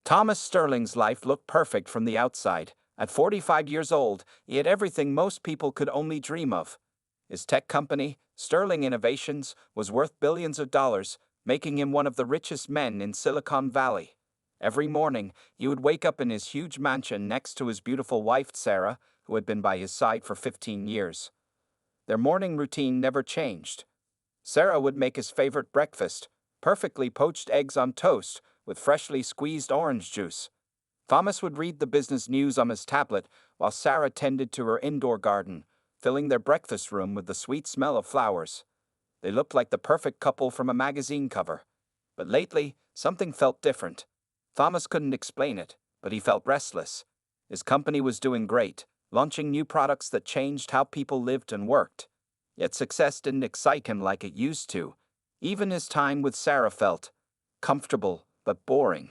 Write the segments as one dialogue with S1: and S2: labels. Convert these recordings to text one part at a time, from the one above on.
S1: Thomas Sterling's life looked perfect from the outside. At 45 years old, he had everything most people could only dream of. His tech company, Sterling Innovations, was worth billions of dollars, making him one of the richest men in Silicon Valley. Every morning, he would wake up in his huge mansion next to his beautiful wife, Sarah, who had been by his side for 15 years. Their morning routine never changed. Sarah would make his favorite breakfast, perfectly poached eggs on toast with freshly squeezed orange juice. Thomas would read the business news on his tablet while Sarah tended to her indoor garden, filling their breakfast room with the sweet smell of flowers. They looked like the perfect couple from a magazine cover. But lately, something felt different. Thomas couldn't explain it, but he felt restless. His company was doing great, launching new products that changed how people lived and worked. Yet success didn't excite him like it used to. Even his time with Sarah felt comfortable but boring.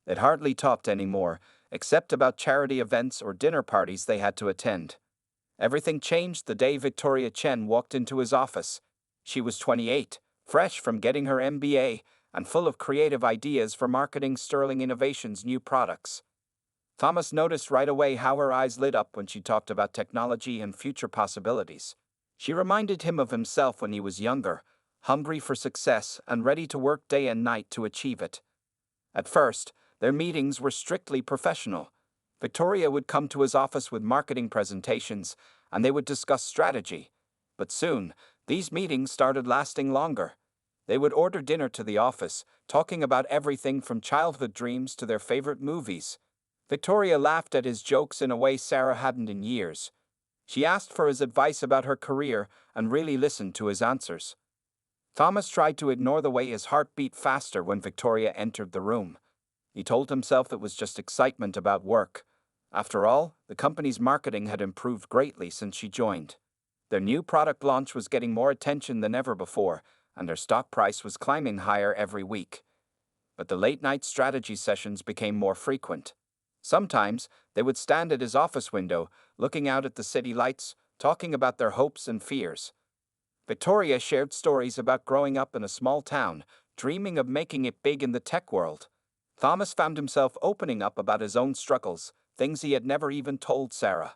S1: They'd hardly talked anymore, except about charity events or dinner parties they had to attend. Everything changed the day Victoria Chen walked into his office. She was 28, fresh from getting her MBA, and full of creative ideas for marketing Sterling Innovations' new products. Thomas noticed right away how her eyes lit up when she talked about technology and future possibilities. She reminded him of himself when he was younger, hungry for success and ready to work day and night to achieve it. At first, their meetings were strictly professional. Victoria would come to his office with marketing presentations, and they would discuss strategy. But soon, these meetings started lasting longer. They would order dinner to the office, talking about everything from childhood dreams to their favorite movies. Victoria laughed at his jokes in a way Sarah hadn't in years. She asked for his advice about her career and really listened to his answers. Thomas tried to ignore the way his heart beat faster when Victoria entered the room. He told himself it was just excitement about work. After all, the company's marketing had improved greatly since she joined. Their new product launch was getting more attention than ever before, and their stock price was climbing higher every week. But the late-night strategy sessions became more frequent. Sometimes, they would stand at his office window, looking out at the city lights, talking about their hopes and fears. Victoria shared stories about growing up in a small town, dreaming of making it big in the tech world. Thomas found himself opening up about his own struggles, things he had never even told Sarah.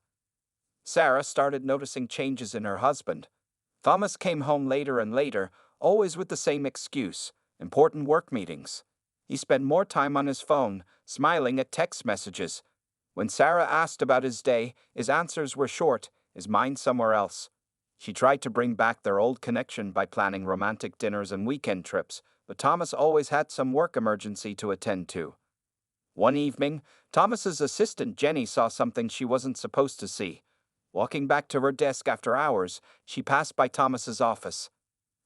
S1: Sarah started noticing changes in her husband. Thomas came home later and later, always with the same excuse: important work meetings. He spent more time on his phone, smiling at text messages. When Sarah asked about his day, his answers were short, his mind somewhere else. She tried to bring back their old connection by planning romantic dinners and weekend trips, but Thomas always had some work emergency to attend to. One evening, Thomas's assistant Jenny saw something she wasn't supposed to see. Walking back to her desk after hours, she passed by Thomas's office.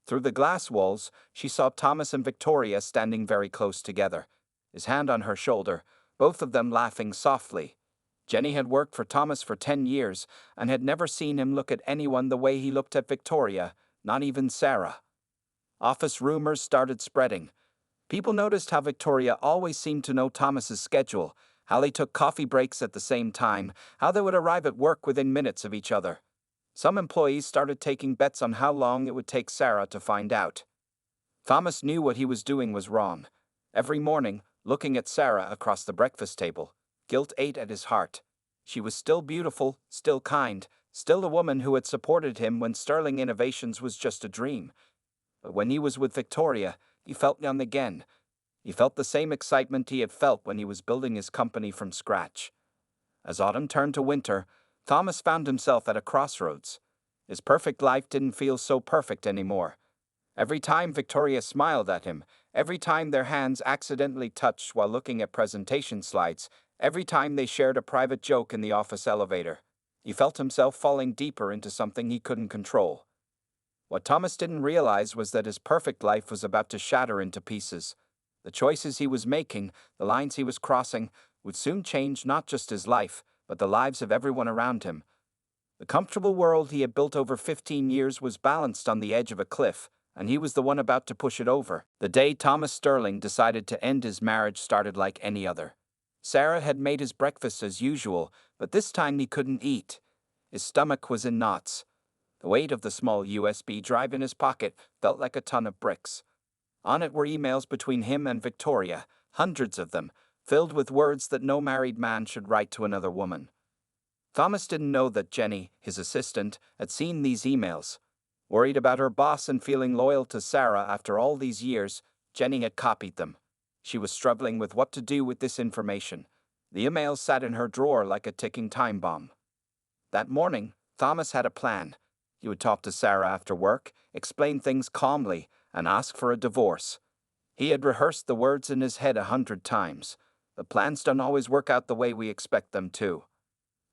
S1: Through the glass walls, she saw Thomas and Victoria standing very close together, his hand on her shoulder, both of them laughing softly. Jenny had worked for Thomas for 10 years and had never seen him look at anyone the way he looked at Victoria, not even Sarah. Office rumors started spreading. People noticed how Victoria always seemed to know Thomas's schedule, how they took coffee breaks at the same time, how they would arrive at work within minutes of each other. Some employees started taking bets on how long it would take Sarah to find out. Thomas knew what he was doing was wrong. Every morning, looking at Sarah across the breakfast table, guilt ate at his heart. She was still beautiful, still kind, still a woman who had supported him when Sterling Innovations was just a dream. But when he was with Victoria, he felt young again. He felt the same excitement he had felt when he was building his company from scratch. As autumn turned to winter, Thomas found himself at a crossroads. His perfect life didn't feel so perfect anymore. Every time Victoria smiled at him, every time their hands accidentally touched while looking at presentation slides, every time they shared a private joke in the office elevator, he felt himself falling deeper into something he couldn't control. What Thomas didn't realize was that his perfect life was about to shatter into pieces. The choices he was making, the lines he was crossing, would soon change not just his life, but the lives of everyone around him. The comfortable world he had built over 15 years was balanced on the edge of a cliff, and he was the one about to push it over. The day Thomas Sterling decided to end his marriage started like any other. Sarah had made his breakfast as usual, but this time he couldn't eat. His stomach was in knots. The weight of the small USB drive in his pocket felt like a ton of bricks. On it were emails between him and Victoria, hundreds of them, filled with words that no married man should write to another woman. Thomas didn't know that Jenny, his assistant, had seen these emails. Worried about her boss and feeling loyal to Sarah after all these years, Jenny had copied them. She was struggling with what to do with this information. The emails sat in her drawer like a ticking time bomb. That morning, Thomas had a plan. He would talk to Sarah after work, explain things calmly, and ask for a divorce. He had rehearsed the words in his head 100 times. But plans don't always work out the way we expect them to.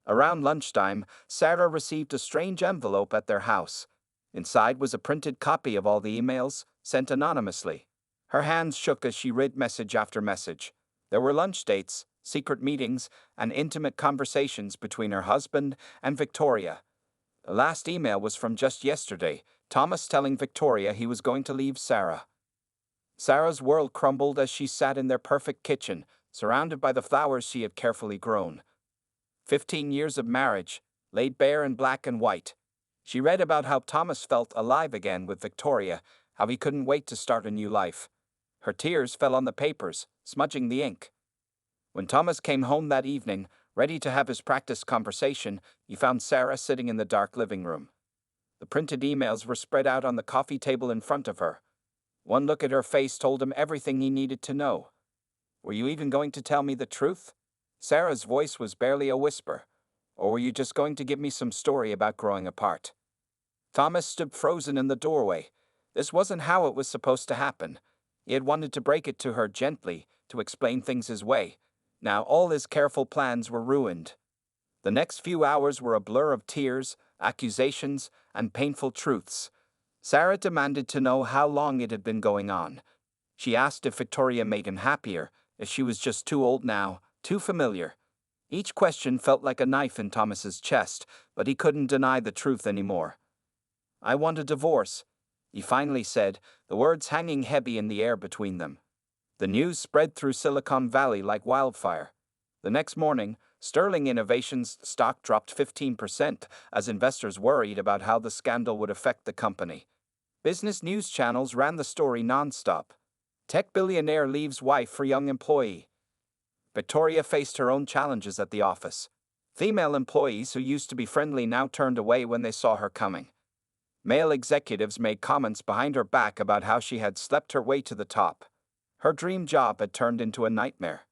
S1: Around lunchtime, Sarah received a strange envelope at their house. Inside was a printed copy of all the emails, sent anonymously. Her hands shook as she read message after message. There were lunch dates, secret meetings, and intimate conversations between her husband and Victoria. The last email was from just yesterday, Thomas telling Victoria he was going to leave Sarah. Sarah's world crumbled as she sat in their perfect kitchen, surrounded by the flowers she had carefully grown. 15 years of marriage, laid bare in black and white. She read about how Thomas felt alive again with Victoria, how he couldn't wait to start a new life. Her tears fell on the papers, smudging the ink. When Thomas came home that evening, ready to have his practice conversation, he found Sarah sitting in the dark living room. The printed emails were spread out on the coffee table in front of her. One look at her face told him everything he needed to know. "Were you even going to tell me the truth?" Sarah's voice was barely a whisper. "Or were you just going to give me some story about growing apart?" Thomas stood frozen in the doorway. This wasn't how it was supposed to happen. He had wanted to break it to her gently, to explain things his way. Now all his careful plans were ruined. The next few hours were a blur of tears, accusations, and painful truths. Sarah demanded to know how long it had been going on. She asked if Victoria made him happier, if she was just too old now, too familiar. Each question felt like a knife in Thomas's chest, but he couldn't deny the truth anymore. "I want a divorce," he finally said, the words hanging heavy in the air between them. The news spread through Silicon Valley like wildfire. The next morning, Sterling Innovation's stock dropped 15% as investors worried about how the scandal would affect the company. Business news channels ran the story nonstop. Tech billionaire leaves wife for young employee. Victoria faced her own challenges at the office. Female employees who used to be friendly now turned away when they saw her coming. Male executives made comments behind her back about how she had slept her way to the top. Her dream job had turned into a nightmare.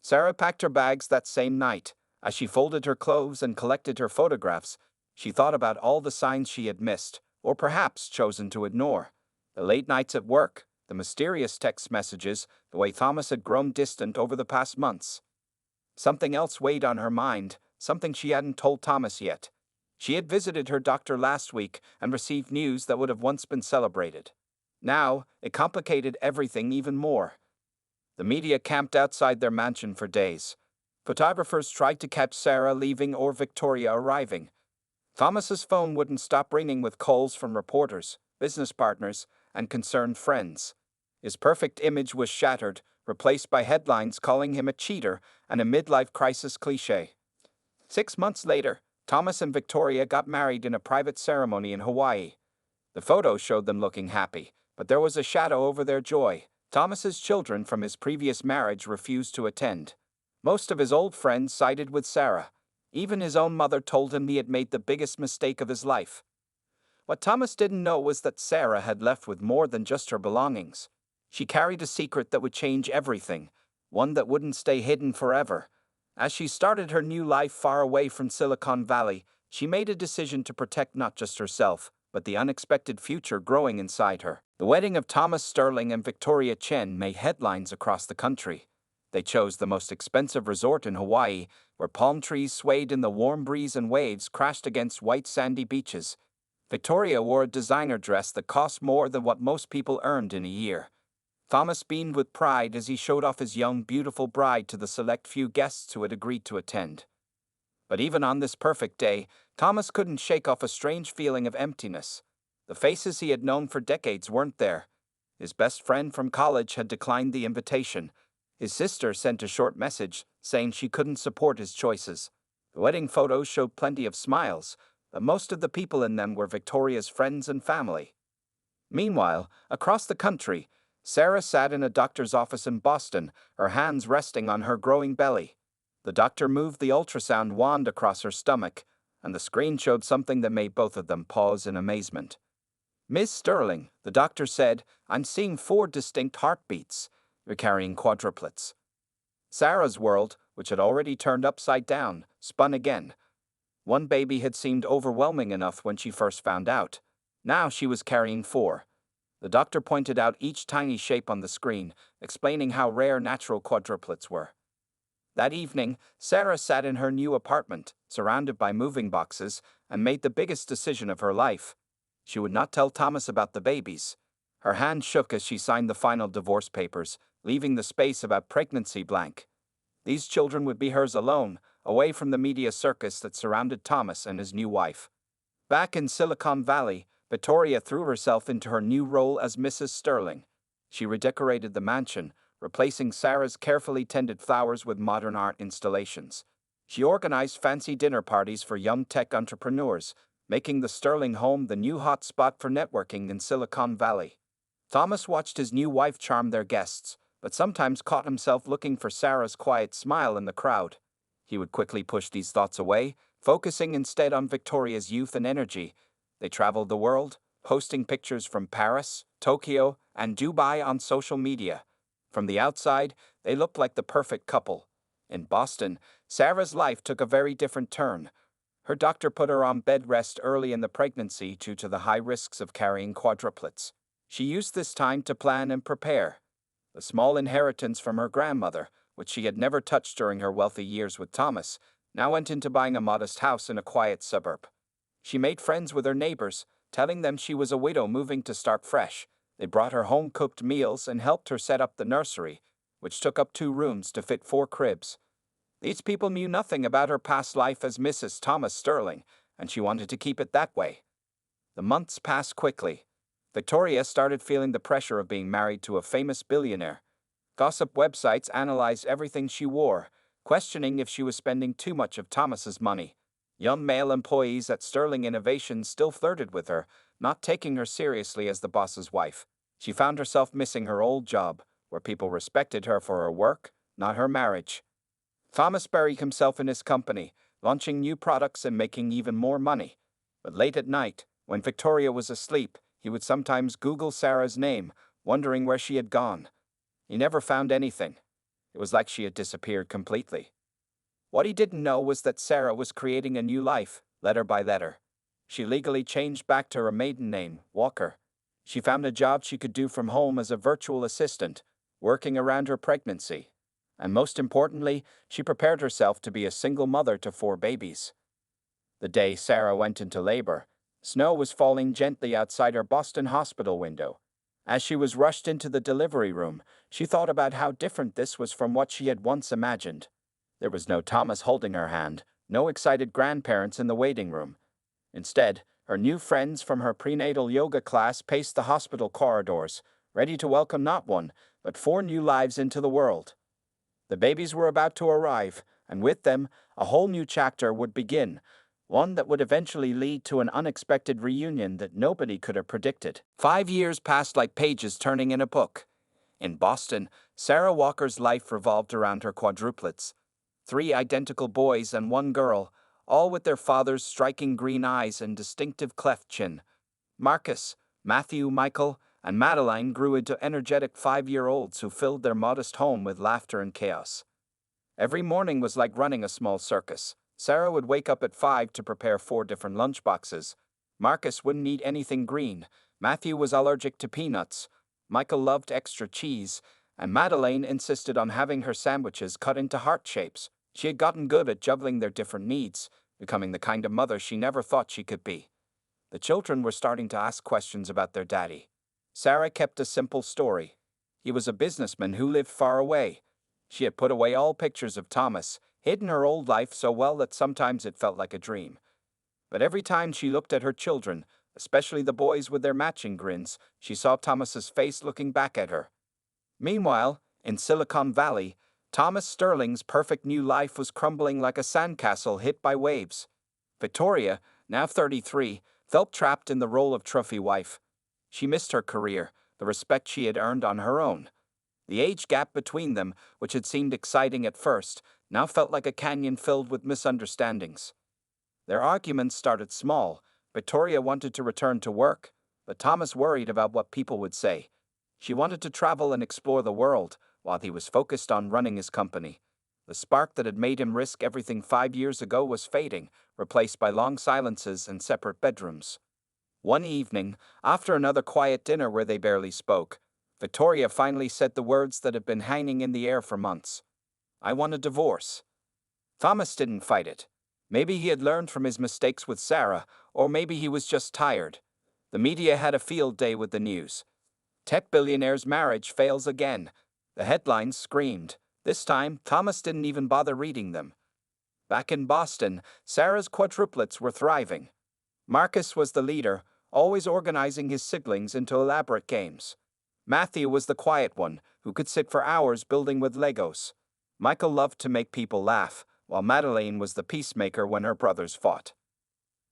S1: Sarah packed her bags that same night. As she folded her clothes and collected her photographs, she thought about all the signs she had missed, or perhaps chosen to ignore. The late nights at work, the mysterious text messages, the way Thomas had grown distant over the past months. Something else weighed on her mind, something she hadn't told Thomas yet. She had visited her doctor last week and received news that would have once been celebrated. Now, it complicated everything even more. The media camped outside their mansion for days. Photographers tried to catch Sarah leaving or Victoria arriving. Thomas's phone wouldn't stop ringing with calls from reporters, business partners, and concerned friends. His perfect image was shattered, replaced by headlines calling him a cheater and a midlife crisis cliché. 6 months later, Thomas and Victoria got married in a private ceremony in Hawaii. The photos showed them looking happy, but there was a shadow over their joy. Thomas's children from his previous marriage refused to attend. Most of his old friends sided with Sarah. Even his own mother told him he had made the biggest mistake of his life. What Thomas didn't know was that Sarah had left with more than just her belongings. She carried a secret that would change everything, one that wouldn't stay hidden forever. As she started her new life far away from Silicon Valley, she made a decision to protect not just herself, but the unexpected future growing inside her. The wedding of Thomas Sterling and Victoria Chen made headlines across the country. They chose the most expensive resort in Hawaii, where palm trees swayed in the warm breeze and waves crashed against white sandy beaches. Victoria wore a designer dress that cost more than what most people earned in a year. Thomas beamed with pride as he showed off his young, beautiful bride to the select few guests who had agreed to attend. But even on this perfect day, Thomas couldn't shake off a strange feeling of emptiness. The faces he had known for decades weren't there. His best friend from college had declined the invitation. His sister sent a short message saying she couldn't support his choices. The wedding photos showed plenty of smiles, but most of the people in them were Victoria's friends and family. Meanwhile, across the country, Sarah sat in a doctor's office in Boston, her hands resting on her growing belly. The doctor moved the ultrasound wand across her stomach, and the screen showed something that made both of them pause in amazement. "Miss Sterling," the doctor said, "I'm seeing 4 distinct heartbeats. You're carrying quadruplets." Sarah's world, which had already turned upside down, spun again. One baby had seemed overwhelming enough when she first found out. Now she was carrying 4. The doctor pointed out each tiny shape on the screen, explaining how rare natural quadruplets were. That evening, Sarah sat in her new apartment, surrounded by moving boxes, and made the biggest decision of her life. She would not tell Thomas about the babies. Her hand shook as she signed the final divorce papers, leaving the space about pregnancy blank. These children would be hers alone, away from the media circus that surrounded Thomas and his new wife. Back in Silicon Valley, Victoria threw herself into her new role as Mrs. Sterling. She redecorated the mansion, replacing Sarah's carefully tended flowers with modern art installations. She organized fancy dinner parties for young tech entrepreneurs, making the Sterling home the new hot spot for networking in Silicon Valley. Thomas watched his new wife charm their guests, but sometimes caught himself looking for Sarah's quiet smile in the crowd. He would quickly push these thoughts away, focusing instead on Victoria's youth and energy. They traveled the world, posting pictures from Paris, Tokyo, and Dubai on social media. From the outside, they looked like the perfect couple. In Boston, Sarah's life took a very different turn. Her doctor put her on bed rest early in the pregnancy due to the high risks of carrying quadruplets. She used this time to plan and prepare. The small inheritance from her grandmother, which she had never touched during her wealthy years with Thomas, now went into buying a modest house in a quiet suburb. She made friends with her neighbors, telling them she was a widow moving to start fresh. They brought her home-cooked meals and helped her set up the nursery, which took up 2 rooms to fit 4 cribs. These people knew nothing about her past life as Mrs. Thomas Sterling, and she wanted to keep it that way. The months passed quickly. Victoria started feeling the pressure of being married to a famous billionaire. Gossip websites analyzed everything she wore, questioning if she was spending too much of Thomas's money. Young male employees at Sterling Innovations still flirted with her, not taking her seriously as the boss's wife. She found herself missing her old job, where people respected her for her work, not her marriage. Thomas buried himself in his company, launching new products and making even more money. But late at night, when Victoria was asleep, he would sometimes Google Sarah's name, wondering where she had gone. He never found anything. It was like she had disappeared completely. What he didn't know was that Sarah was creating a new life, letter by letter. She legally changed back to her maiden name, Walker. She found a job she could do from home as a virtual assistant, working around her pregnancy. And most importantly, she prepared herself to be a single mother to 4 babies. The day Sarah went into labor, snow was falling gently outside her Boston hospital window. As she was rushed into the delivery room, she thought about how different this was from what she had once imagined. There was no Thomas holding her hand, no excited grandparents in the waiting room. Instead, her new friends from her prenatal yoga class paced the hospital corridors, ready to welcome not 1, but 4 new lives into the world. The babies were about to arrive, and with them, a whole new chapter would begin, one that would eventually lead to an unexpected reunion that nobody could have predicted. 5 years passed like pages turning in a book. In Boston, Sarah Walker's life revolved around her quadruplets. 3 identical boys and 1 girl, all with their father's striking green eyes and distinctive cleft chin. Marcus, Matthew, Michael, and Madeline grew into energetic 5-year-olds who filled their modest home with laughter and chaos. Every morning was like running a small circus. Sarah would wake up at 5 to prepare 4 different lunchboxes. Marcus wouldn't eat anything green. Matthew was allergic to peanuts. Michael loved extra cheese. And Madeleine insisted on having her sandwiches cut into heart shapes. She had gotten good at juggling their different needs, becoming the kind of mother she never thought she could be. The children were starting to ask questions about their daddy. Sarah kept a simple story. He was a businessman who lived far away. She had put away all pictures of Thomas, hidden her old life so well that sometimes it felt like a dream. But every time she looked at her children, especially the boys with their matching grins, she saw Thomas's face looking back at her. Meanwhile, in Silicon Valley, Thomas Sterling's perfect new life was crumbling like a sandcastle hit by waves. Victoria, now 33, felt trapped in the role of trophy wife. She missed her career, the respect she had earned on her own. The age gap between them, which had seemed exciting at first, now felt like a canyon filled with misunderstandings. Their arguments started small. Victoria wanted to return to work, but Thomas worried about what people would say. She wanted to travel and explore the world, while he was focused on running his company. The spark that had made him risk everything 5 years ago was fading, replaced by long silences and separate bedrooms. One evening, after another quiet dinner where they barely spoke, Victoria finally said the words that had been hanging in the air for months. "I want a divorce." Thomas didn't fight it. Maybe he had learned from his mistakes with Sarah, or maybe he was just tired. The media had a field day with the news. Tech billionaire's marriage fails again. The headlines screamed. This time, Thomas didn't even bother reading them. Back in Boston, Sarah's quadruplets were thriving. Marcus was the leader, always organizing his siblings into elaborate games. Matthew was the quiet one, who could sit for hours building with Legos. Michael loved to make people laugh, while Madeleine was the peacemaker when her brothers fought.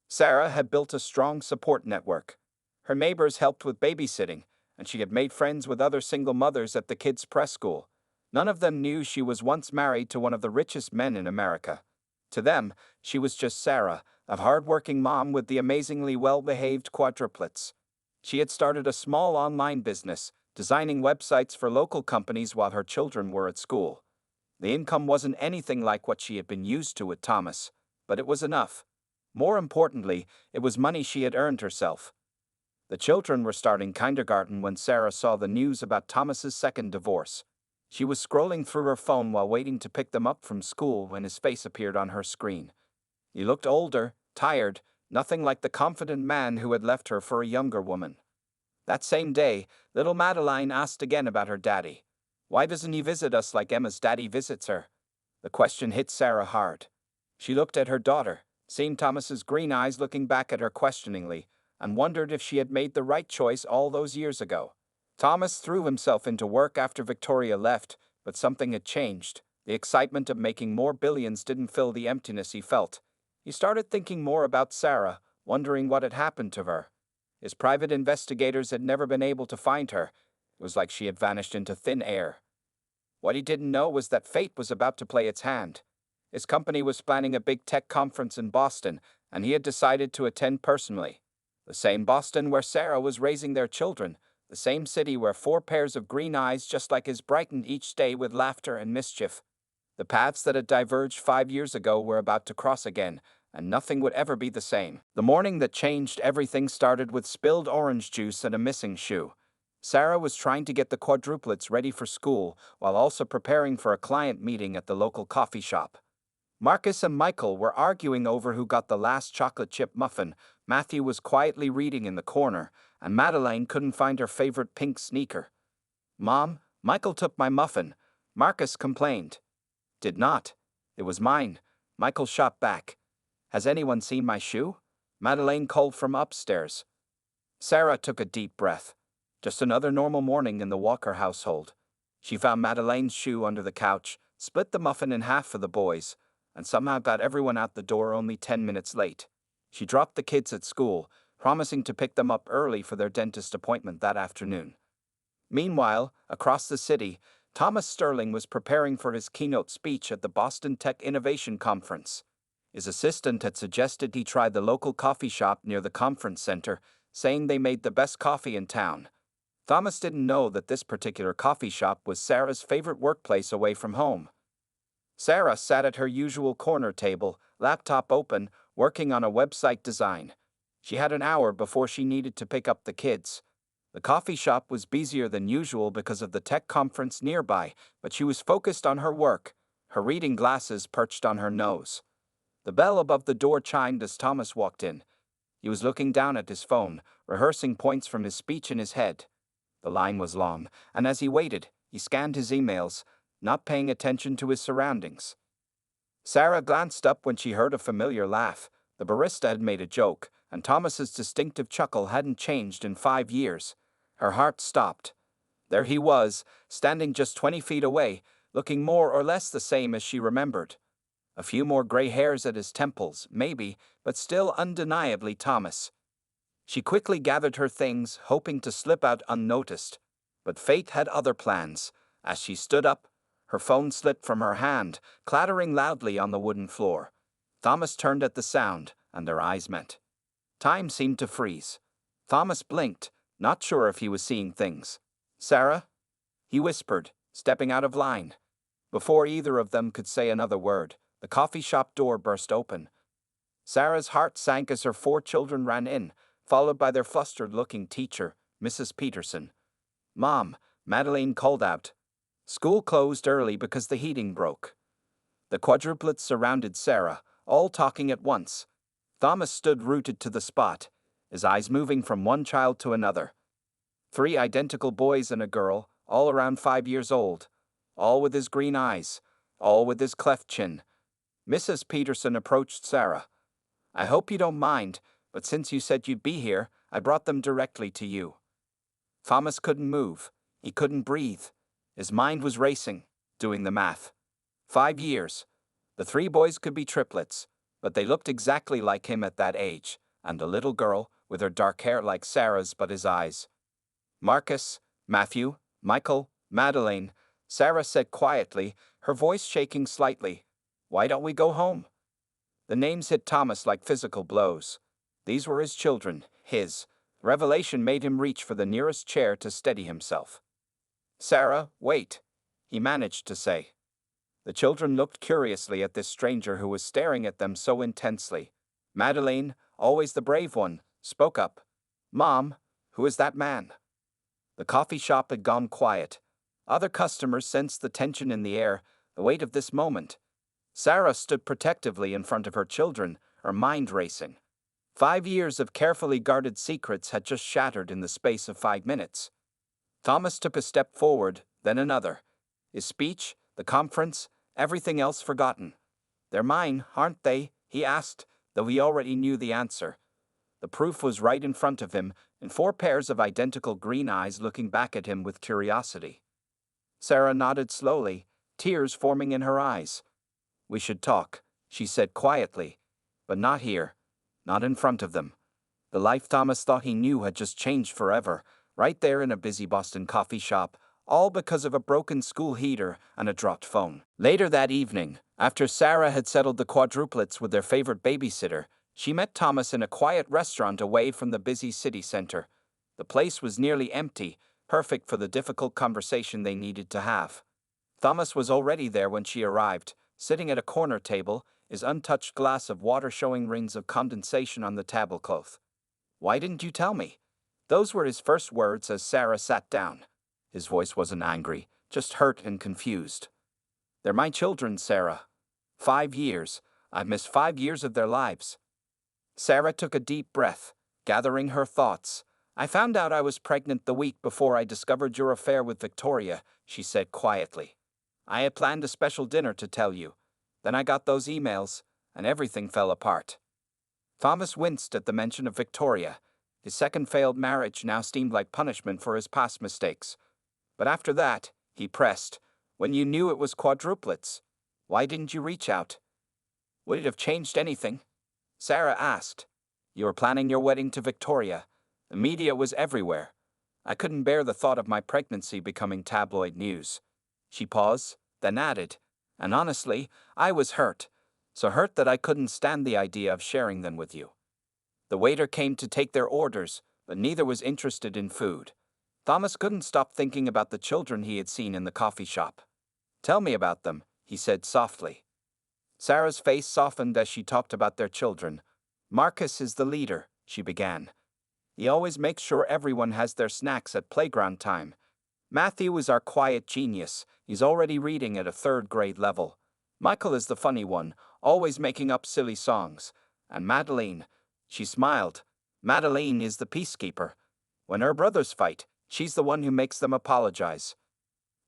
S1: Sarah had built a strong support network. Her neighbors helped with babysitting, and she had made friends with other single mothers at the kids' preschool. None of them knew she was once married to one of the richest men in America. To them, she was just Sarah, a hard-working mom with the amazingly well-behaved quadruplets. She had started a small online business, designing websites for local companies while her children were at school. The income wasn't anything like what she had been used to with Thomas, but it was enough. More importantly, it was money she had earned herself. The children were starting kindergarten when Sarah saw the news about Thomas's second divorce. She was scrolling through her phone while waiting to pick them up from school when his face appeared on her screen. He looked older, tired, nothing like the confident man who had left her for a younger woman. That same day, little Madeleine asked again about her daddy. Why doesn't he visit us like Emma's daddy visits her? The question hit Sarah hard. She looked at her daughter, seeing Thomas's green eyes looking back at her questioningly, and wondered if she had made the right choice all those years ago. Thomas threw himself into work after Victoria left, but something had changed. The excitement of making more billions didn't fill the emptiness he felt. He started thinking more about Sarah, wondering what had happened to her. His private investigators had never been able to find her. It was like she had vanished into thin air. What he didn't know was that fate was about to play its hand. His company was planning a big tech conference in Boston, and he had decided to attend personally. The same Boston where Sarah was raising their children, the same city where 4 pairs of green eyes just like his brightened each day with laughter and mischief. The paths that had diverged 5 years ago were about to cross again, and nothing would ever be the same. The morning that changed everything started with spilled orange juice and a missing shoe. Sarah was trying to get the quadruplets ready for school while also preparing for a client meeting at the local coffee shop. Marcus and Michael were arguing over who got the last chocolate chip muffin. Matthew was quietly reading in the corner, and Madeleine couldn't find her favorite pink sneaker. "Mom, Michael took my muffin," Marcus complained. "Did not. It was mine," Michael shot back. "Has anyone seen my shoe?" Madeleine called from upstairs. Sarah took a deep breath. Just another normal morning in the Walker household. She found Madeleine's shoe under the couch, split the muffin in half for the boys, and somehow got everyone out the door only 10 minutes late. She dropped the kids at school, promising to pick them up early for their dentist appointment that afternoon. Meanwhile, across the city, Thomas Sterling was preparing for his keynote speech at the Boston Tech Innovation Conference. His assistant had suggested he try the local coffee shop near the conference center, saying they made the best coffee in town. Thomas didn't know that this particular coffee shop was Sarah's favorite workplace away from home. Sarah sat at her usual corner table, laptop open, working on a website design. She had an hour before she needed to pick up the kids. The coffee shop was busier than usual because of the tech conference nearby, but she was focused on her work, her reading glasses perched on her nose. The bell above the door chimed as Thomas walked in. He was looking down at his phone, rehearsing points from his speech in his head. The line was long, and as he waited, he scanned his emails, not paying attention to his surroundings. Sarah glanced up when she heard a familiar laugh. The barista had made a joke, and Thomas's distinctive chuckle hadn't changed in 5 years. Her heart stopped. There he was, standing just 20 feet away, looking more or less the same as she remembered. A few more gray hairs at his temples, maybe, but still undeniably Thomas. She quickly gathered her things, hoping to slip out unnoticed. But fate had other plans. As she stood up, her phone slipped from her hand, clattering loudly on the wooden floor. Thomas turned at the sound, and their eyes met. Time seemed to freeze. Thomas blinked, not sure if he was seeing things. "Sarah?" he whispered, stepping out of line. Before either of them could say another word, the coffee shop door burst open. Sarah's heart sank as her 4 children ran in, followed by their flustered-looking teacher, Mrs. Peterson. "Mom," Madeline called out. School closed early because the heating broke. The quadruplets surrounded Sarah, all talking at once. Thomas stood rooted to the spot, his eyes moving from one child to another. 3 identical boys and a girl, all around 5 years old, all with his green eyes, all with his cleft chin. Mrs. Peterson approached Sarah. "I hope you don't mind, but since you said you'd be here, I brought them directly to you." Thomas couldn't move. He couldn't breathe. His mind was racing, doing the math. 5 years. The 3 boys could be triplets, but they looked exactly like him at that age, and the little girl, with her dark hair like Sarah's but his eyes. "Marcus, Matthew, Michael, Madeleine," Sarah said quietly, her voice shaking slightly. "Why don't we go home?" The names hit Thomas like physical blows. These were his children, his. Revelation made him reach for the nearest chair to steady himself. "Sarah, wait," he managed to say. The children looked curiously at this stranger who was staring at them so intensely. Madeleine, always the brave one, spoke up. "Mom, who is that man?" The coffee shop had gone quiet. Other customers sensed the tension in the air, the weight of this moment. Sarah stood protectively in front of her children, her mind racing. 5 years of carefully guarded secrets had just shattered in the space of 5 minutes. Thomas took a step forward, then another. His speech, the conference, everything else forgotten. "They're mine, aren't they?" he asked, though he already knew the answer. The proof was right in front of him, in 4 pairs of identical green eyes looking back at him with curiosity. Sarah nodded slowly, tears forming in her eyes. "We should talk," she said quietly, "but not here, not in front of them." The life Thomas thought he knew had just changed forever, right there in a busy Boston coffee shop, all because of a broken school heater and a dropped phone. Later that evening, after Sarah had settled the quadruplets with their favorite babysitter, she met Thomas in a quiet restaurant away from the busy city center. The place was nearly empty, perfect for the difficult conversation they needed to have. Thomas was already there when she arrived, sitting at a corner table, his untouched glass of water showing rings of condensation on the tablecloth. "Why didn't you tell me?" Those were his first words as Sarah sat down. His voice wasn't angry, just hurt and confused. "They're my children, Sarah. 5 years. I've missed 5 years of their lives." Sarah took a deep breath, gathering her thoughts. "I found out I was pregnant the week before I discovered your affair with Victoria," she said quietly. "I had planned a special dinner to tell you. Then I got those emails, and everything fell apart." Thomas winced at the mention of Victoria. His second failed marriage now seemed like punishment for his past mistakes. "But after that," he pressed, "when you knew it was quadruplets, why didn't you reach out?" "Would it have changed anything?" Sarah asked. "You were planning your wedding to Victoria. The media was everywhere. I couldn't bear the thought of my pregnancy becoming tabloid news." She paused, then added, "And honestly, I was hurt. So hurt that I couldn't stand the idea of sharing them with you." The waiter came to take their orders, but neither was interested in food. Thomas couldn't stop thinking about the children he had seen in the coffee shop. "Tell me about them," he said softly. Sarah's face softened as she talked about their children. "Marcus is the leader," she began. "He always makes sure everyone has their snacks at playground time. Matthew is our quiet genius. He's already reading at a 3rd grade level. Michael is the funny one, always making up silly songs. And Madeleine," she smiled, "Madeleine is the peacekeeper. When her brothers fight, she's the one who makes them apologize."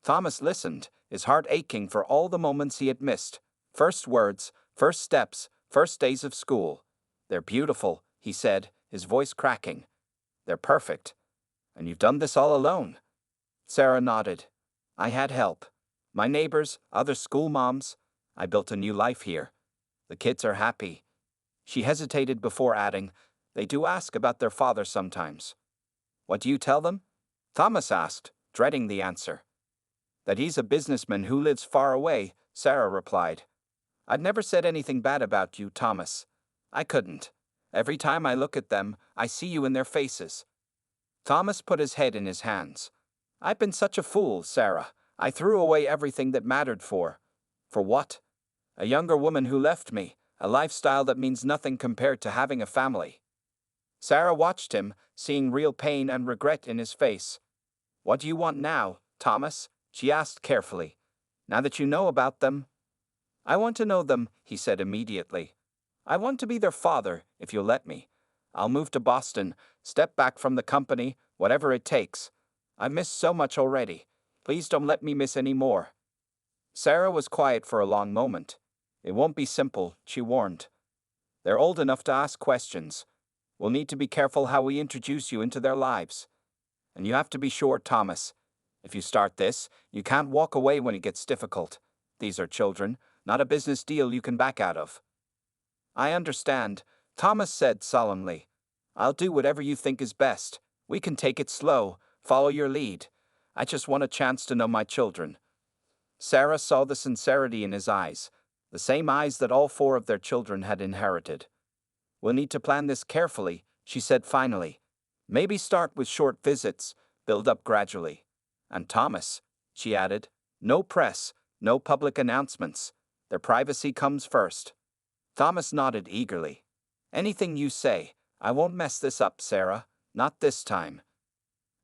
S1: Thomas listened, his heart aching for all the moments he had missed. First words, first steps, first days of school. "They're beautiful," he said, his voice cracking. "They're perfect. And you've done this all alone?" Sarah nodded. "I had help. My neighbors, other school moms. I built a new life here. The kids are happy." She hesitated before adding, They do ask about their father sometimes. What do you tell them? Thomas asked, dreading the answer. That he's a businessman who lives far away, Sarah replied. I'd never said anything bad about you, Thomas. I couldn't. Every time I look at them, I see you in their faces. Thomas put his head in his hands. I've been such a fool, Sarah. I threw away everything that mattered for. For what? A younger woman who left me, a lifestyle that means nothing compared to having a family. Sarah watched him, seeing real pain and regret in his face. What do you want now, Thomas? She asked carefully. Now that you know about them? I want to know them, he said immediately. I want to be their father, if you'll let me. I'll move to Boston, step back from the company, whatever it takes. I've missed so much already. Please don't let me miss any more. Sarah was quiet for a long moment. It won't be simple, she warned. They're old enough to ask questions. We'll need to be careful how we introduce you into their lives. And you have to be sure, Thomas. If you start this, you can't walk away when it gets difficult. These are children, not a business deal you can back out of. I understand, Thomas said solemnly. I'll do whatever you think is best. We can take it slow, follow your lead. I just want a chance to know my children. Sarah saw the sincerity in his eyes, the same eyes that all 4 of their children had inherited. We'll need to plan this carefully, she said finally. Maybe start with short visits, build up gradually. And Thomas, she added, no press, no public announcements. Their privacy comes first. Thomas nodded eagerly. Anything you say. I won't mess this up, Sarah. Not this time.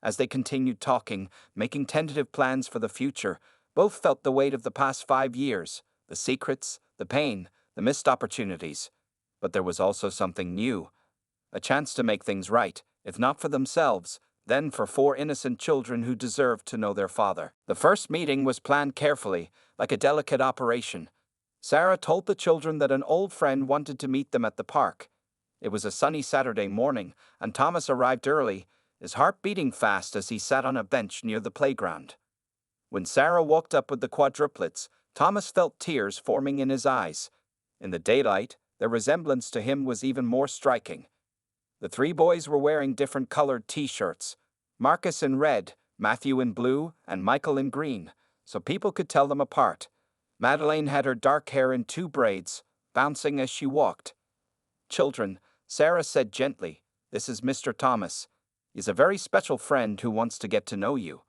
S1: As they continued talking, making tentative plans for the future, both felt the weight of the past 5 years, the secrets, the pain, the missed opportunities. But there was also something new. A chance to make things right, if not for themselves, then for 4 innocent children who deserved to know their father. The first meeting was planned carefully, like a delicate operation. Sarah told the children that an old friend wanted to meet them at the park. It was a sunny Saturday morning, and Thomas arrived early, his heart beating fast as he sat on a bench near the playground. When Sarah walked up with the quadruplets, Thomas felt tears forming in his eyes. In the daylight, their resemblance to him was even more striking. The 3 boys were wearing different colored t-shirts, Marcus in red, Matthew in blue, and Michael in green, so people could tell them apart. Madeleine had her dark hair in 2 braids, bouncing as she walked. Children, Sarah said gently, this is Mr. Thomas. He's a very special friend who wants to get to know you.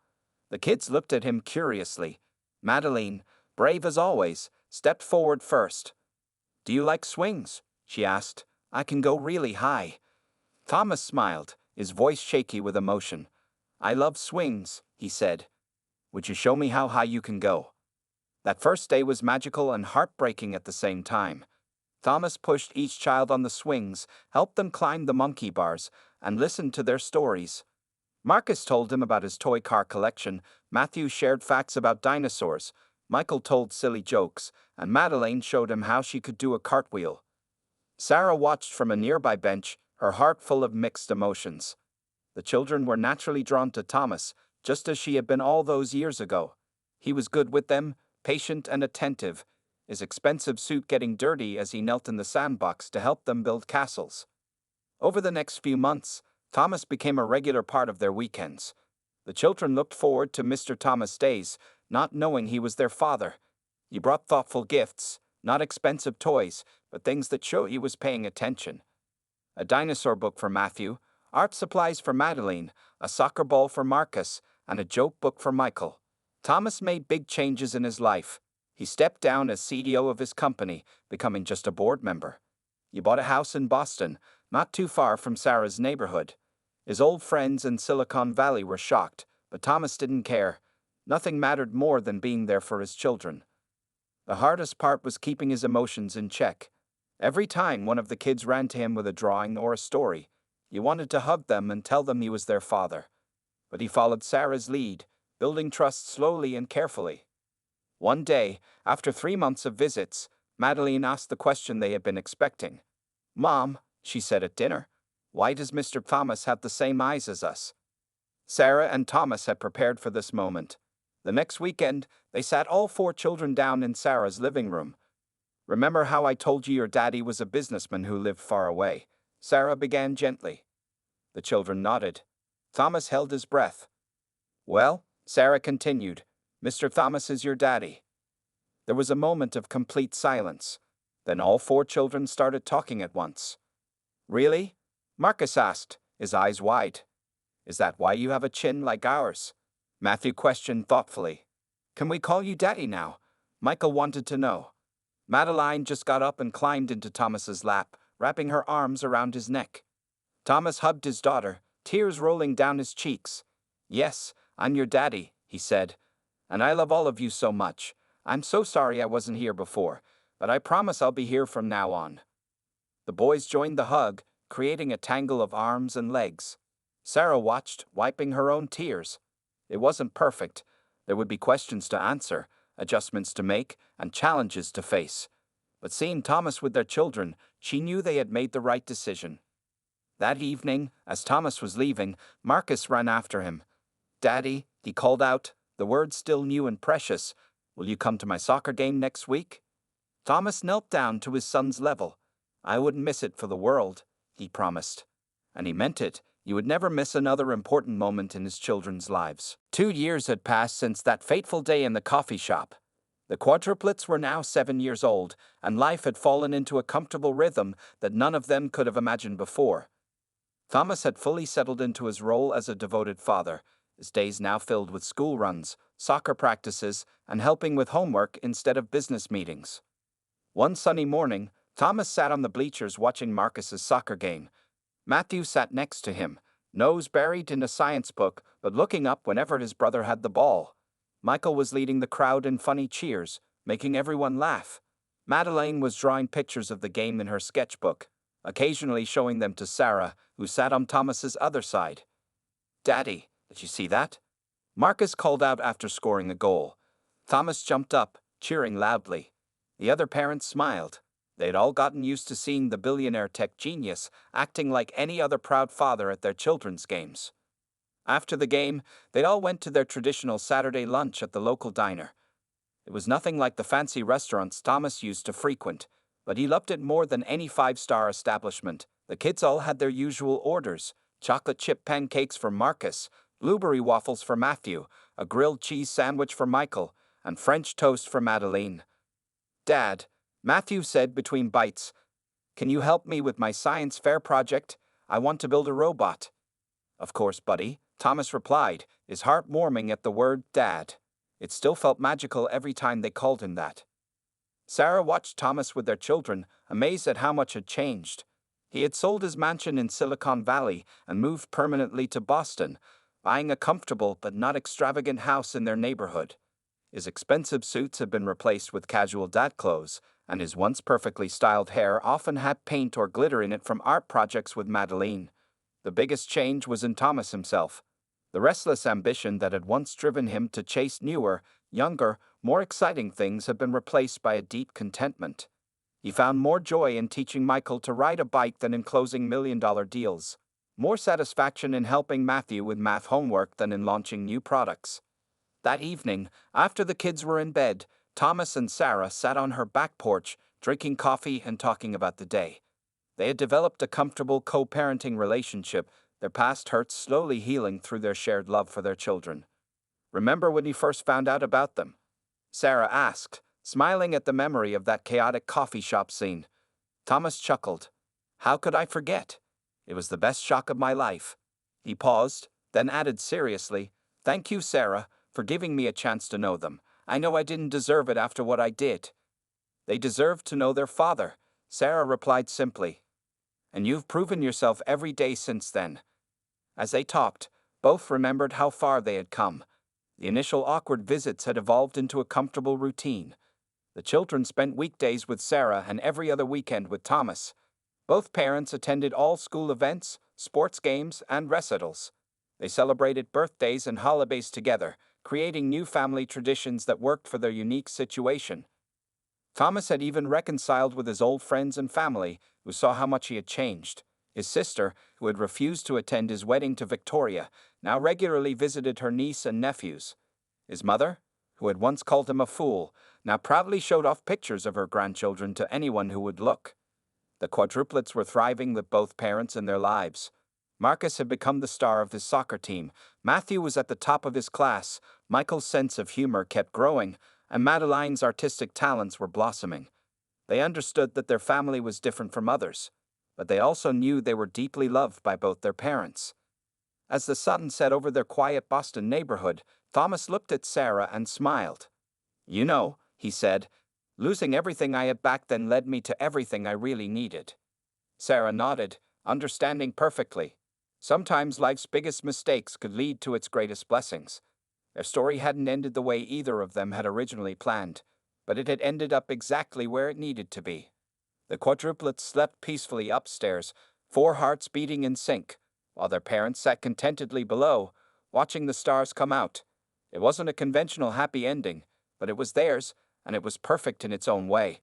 S1: The kids looked at him curiously. Madeleine, brave as always, stepped forward first. Do you like swings? She asked. I can go really high. Thomas smiled, his voice shaky with emotion. I love swings, he said. Would you show me how high you can go? That first day was magical and heartbreaking at the same time. Thomas pushed each child on the swings, helped them climb the monkey bars, and listened to their stories. Marcus told him about his toy car collection, Matthew shared facts about dinosaurs, Michael told silly jokes, and Madeleine showed him how she could do a cartwheel. Sarah watched from a nearby bench, her heart full of mixed emotions. The children were naturally drawn to Thomas, just as she had been all those years ago. He was good with them, patient and attentive, his expensive suit getting dirty as he knelt in the sandbox to help them build castles. Over the next few months, Thomas became a regular part of their weekends. The children looked forward to Mr. Thomas' days, not knowing he was their father. He brought thoughtful gifts, not expensive toys, but things that showed he was paying attention. A dinosaur book for Matthew, art supplies for Madeleine, a soccer ball for Marcus, and a joke book for Michael. Thomas made big changes in his life. He stepped down as CEO of his company, becoming just a board member. He bought a house in Boston, not too far from Sarah's neighborhood. His old friends in Silicon Valley were shocked, but Thomas didn't care. Nothing mattered more than being there for his children. The hardest part was keeping his emotions in check. Every time one of the kids ran to him with a drawing or a story, he wanted to hug them and tell them he was their father. But he followed Sarah's lead, building trust slowly and carefully. One day, after 3 months of visits, Madeleine asked the question they had been expecting. Mom, she said at dinner, why does Mr. Thomas have the same eyes as us? Sarah and Thomas had prepared for this moment. The next weekend, they sat all 4 children down in Sarah's living room. Remember how I told you your daddy was a businessman who lived far away? Sarah began gently. The children nodded. Thomas held his breath. Well, Sarah continued, Mr. Thomas is your daddy. There was a moment of complete silence. Then all four children started talking at once. Really? Marcus asked, his eyes wide. Is that why you have a chin like ours? Matthew questioned thoughtfully. Can we call you Daddy now? Michael wanted to know. Madeline just got up and climbed into Thomas's lap, wrapping her arms around his neck. Thomas hugged his daughter, tears rolling down his cheeks. Yes, I'm your daddy, he said. And I love all of you so much. I'm so sorry I wasn't here before, but I promise I'll be here from now on. The boys joined the hug, creating a tangle of arms and legs. Sarah watched, wiping her own tears. It wasn't perfect. There would be questions to answer, adjustments to make, and challenges to face. But seeing Thomas with their children, she knew they had made the right decision. That evening, as Thomas was leaving, Marcus ran after him. Daddy, he called out, the words still new and precious, will you come to my soccer game next week? Thomas knelt down to his son's level. I wouldn't miss it for the world, he promised. And he meant it. You would never miss another important moment in his children's lives. 2 years had passed since that fateful day in the coffee shop. The quadruplets were now 7 years old, and life had fallen into a comfortable rhythm that none of them could have imagined before. Thomas had fully settled into his role as a devoted father, his days now filled with school runs, soccer practices, and helping with homework instead of business meetings. One sunny morning, Thomas sat on the bleachers watching Marcus's soccer game. Matthew sat next to him, nose buried in a science book, but looking up whenever his brother had the ball. Michael was leading the crowd in funny cheers, making everyone laugh. Madeleine was drawing pictures of the game in her sketchbook, occasionally showing them to Sarah, who sat on Thomas's other side. Daddy, did you see that? Marcus called out after scoring a goal. Thomas jumped up, cheering loudly. The other parents smiled. They'd all gotten used to seeing the billionaire tech genius acting like any other proud father at their children's games. After the game, they all went to their traditional Saturday lunch at the local diner. It was nothing like the fancy restaurants Thomas used to frequent, but he loved it more than any five-star establishment. The kids all had their usual orders: chocolate chip pancakes for Marcus, blueberry waffles for Matthew, a grilled cheese sandwich for Michael, and French toast for Madeleine. Dad, Matthew said between bites, can you help me with my science fair project? I want to build a robot. Of course, buddy, Thomas replied, his heart warming at the word Dad. It still felt magical every time they called him that. Sarah watched Thomas with their children, amazed at how much had changed. He had sold his mansion in Silicon Valley and moved permanently to Boston, buying a comfortable but not extravagant house in their neighborhood. His expensive suits had been replaced with casual dad clothes, and his once perfectly styled hair often had paint or glitter in it from art projects with Madeleine. The biggest change was in Thomas himself. The restless ambition that had once driven him to chase newer, younger, more exciting things had been replaced by a deep contentment. He found more joy in teaching Michael to ride a bike than in closing million-dollar deals, more satisfaction in helping Matthew with math homework than in launching new products. That evening, after the kids were in bed, Thomas and Sarah sat on her back porch, drinking coffee and talking about the day. They had developed a comfortable co-parenting relationship, their past hurts slowly healing through their shared love for their children. Remember when you first found out about them? Sarah asked, smiling at the memory of that chaotic coffee shop scene. Thomas chuckled. How could I forget? It was the best shock of my life. He paused, then added seriously, Thank you, Sarah, for giving me a chance to know them. I know I didn't deserve it after what I did. They deserved to know their father, Sarah replied simply. And you've proven yourself every day since then. As they talked, both remembered how far they had come. The initial awkward visits had evolved into a comfortable routine. The children spent weekdays with Sarah and every other weekend with Thomas. Both parents attended all school events, sports games, and recitals. They celebrated birthdays and holidays together, creating new family traditions that worked for their unique situation. Thomas had even reconciled with his old friends and family, who saw how much he had changed. His sister, who had refused to attend his wedding to Victoria, now regularly visited her niece and nephews. His mother, who had once called him a fool, now proudly showed off pictures of her grandchildren to anyone who would look. The quadruplets were thriving with both parents in their lives. Marcus had become the star of his soccer team, Matthew was at the top of his class, Michael's sense of humor kept growing, and Madeline's artistic talents were blossoming. They understood that their family was different from others, but they also knew they were deeply loved by both their parents. As the sun set over their quiet Boston neighborhood, Thomas looked at Sarah and smiled. "You know," he said, "losing everything I had back then led me to everything I really needed." Sarah nodded, understanding perfectly. Sometimes life's biggest mistakes could lead to its greatest blessings. Their story hadn't ended the way either of them had originally planned, but it had ended up exactly where it needed to be. The quadruplets slept peacefully upstairs, 4 hearts beating in sync, while their parents sat contentedly below, watching the stars come out. It wasn't a conventional happy ending, but it was theirs, and it was perfect in its own way.